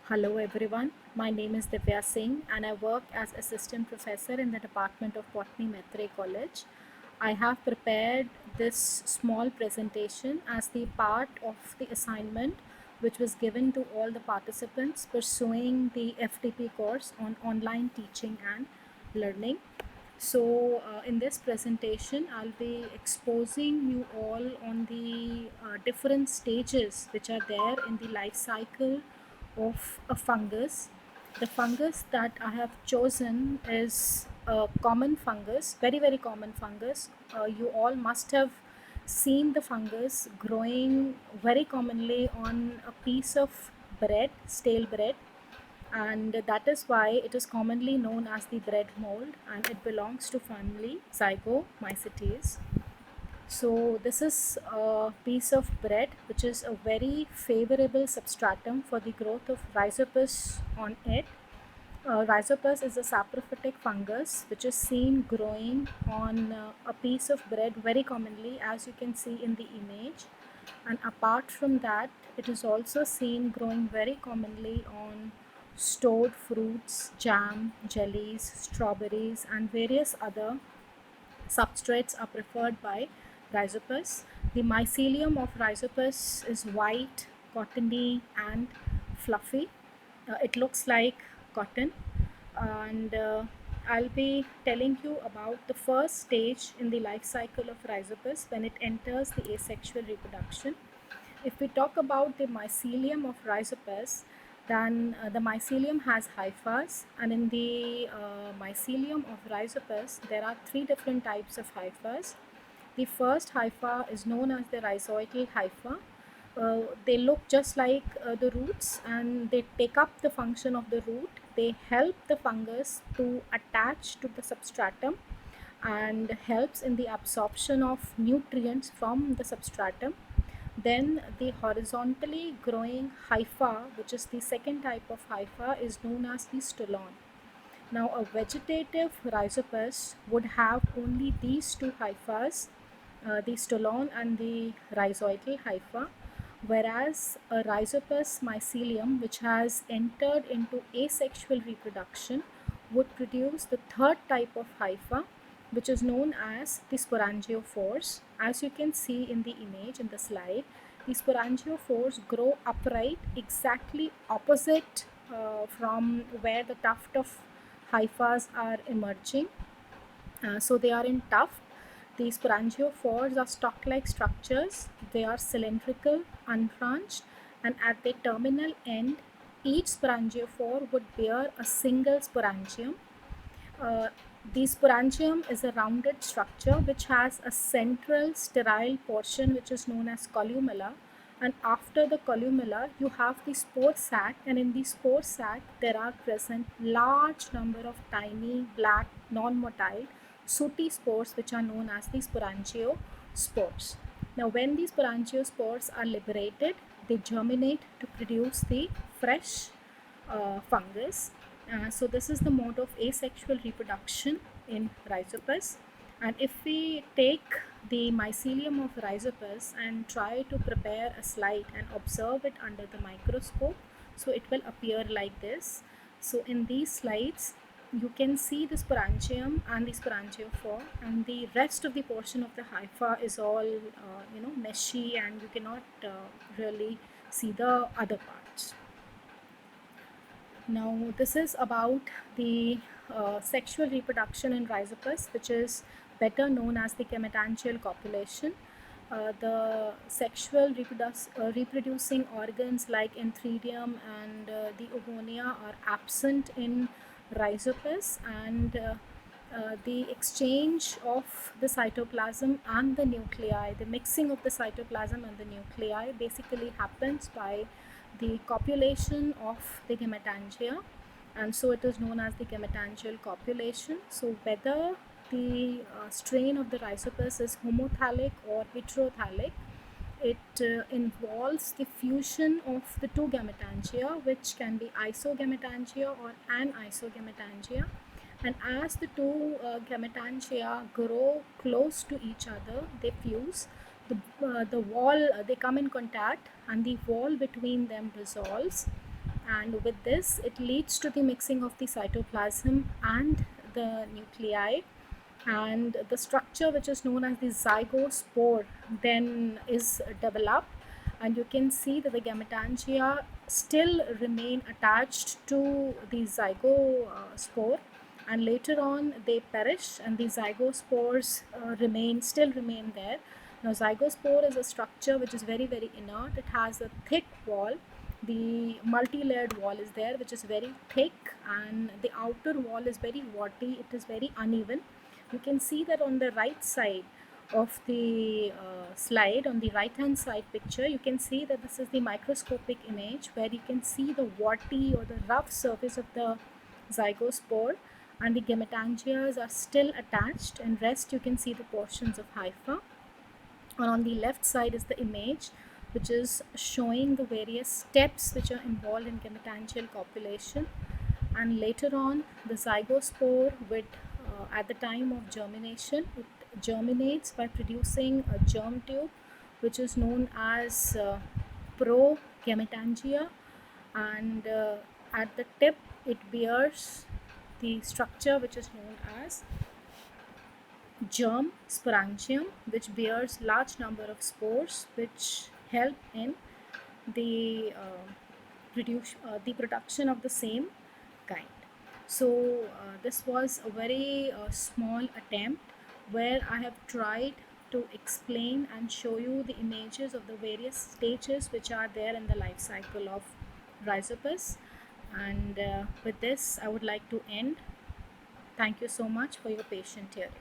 Hello everyone, my name is Divya Singh and I work as assistant professor in the Department of Botany, Maitre College. I have prepared this small presentation as the part of the assignment which was given to all the participants pursuing the FTP course on online teaching and learning. So in this presentation, I'll be exposing you all on the different stages which are there in the life cycle of a fungus. The fungus that I have chosen is a common fungus, very common fungus. You all must have seen the fungus growing very commonly on a piece of bread, stale bread, and that is why it is commonly known as the bread mold, and it belongs to family Zygomycetes. So this is a piece of bread which is a very favorable substratum for the growth of Rhizopus on it. Rhizopus is a saprophytic fungus which is seen growing on a piece of bread very commonly, as you can see in the image. And apart from that, it is also seen growing very commonly on stored fruits, jam, jellies, strawberries, and various other substrates are preferred by Rhizopus. The mycelium of Rhizopus is white, cottony, and fluffy. It looks like cotton, and I'll be telling you about the first stage in the life cycle of Rhizopus when it enters the asexual reproduction. If we talk about the mycelium of Rhizopus, then the mycelium has hyphas, and in the mycelium of Rhizopus, there are three different types of hyphas. The first hypha is known as the rhizoidal hypha. They look just like the roots, and they take up the function of the root. They help the fungus to attach to the substratum and helps in the absorption of nutrients from the substratum. Then the horizontally growing hypha, which is the second type of hypha, is known as the stolon. Now a vegetative Rhizopus would have only these two hyphas, the stolon and the rhizoidal hypha, whereas a Rhizopus mycelium which has entered into asexual reproduction would produce the third type of hypha, which is known as the sporangiophores. As you can see in the image in the slide, the sporangiophores grow upright exactly opposite from where the tuft of hyphas are emerging. So they are in tuft. These sporangiophores are stalk-like structures. They are cylindrical, unbranched, and at their terminal end, each sporangiophore would bear a single sporangium. Uh, the sporangium is a rounded structure which has a central sterile portion which is known as columella, and after the columella you have the spore sac, and in the spore sac there are present large number of tiny black non-motile sooty spores which are known as the sporangiospores. Now when these sporangiospores are liberated, they germinate to produce the fresh fungus. So this is the mode of asexual reproduction in Rhizopus. And if we take the mycelium of Rhizopus and try to prepare a slide and observe it under the microscope, so it will appear like this. So in these slides, you can see the sporangium and the sporangiophore, and the rest of the portion of the hypha is all meshy, and you cannot really see the other parts. Now this is about the sexual reproduction in Rhizopus, which is better known as the gametangial copulation. The sexual reproducing organs like entheridium and the oogonia are absent in Rhizopus, and the exchange of the cytoplasm and the nuclei, the mixing of the cytoplasm and the nuclei basically happens by the copulation of the gametangia, and so it is known as the gametangial copulation. So whether the strain of the Rhizopus is homothallic or heterothallic, it involves the fusion of the two gametangia, which can be isogametangia or anisogametangia. And as the two gametangia grow close to each other, they fuse. The wall, they come in contact, and the wall between them dissolves, and with this it leads to the mixing of the cytoplasm and the nuclei, and the structure which is known as the zygospore then is developed, and you can see that the gametangia still remain attached to the zygospore, and later on they perish and the zygospores still remain there. Now zygospore is a structure which is very inert. It has a thick wall. The multi-layered wall is there, which is very thick, and the outer wall is very warty. It is very uneven. You can see that on the right side of the slide, on the right hand side picture, you can see that this is the microscopic image where you can see the warty or the rough surface of the zygospore, and the gametangias are still attached, and rest you can see the portions of hypha. And on the left side is the image which is showing the various steps which are involved in gametangial copulation, and later on the zygospore with at the time of germination it germinates by producing a germ tube which is known as progametangia, and at the tip it bears the structure which is known as germ sporangium, which bears large number of spores which help in the the production of the same kind. So this was a very small attempt where I have tried to explain and show you the images of the various stages which are there in the life cycle of Rhizopus, and with this I would like to end. Thank you so much for your patient hearing.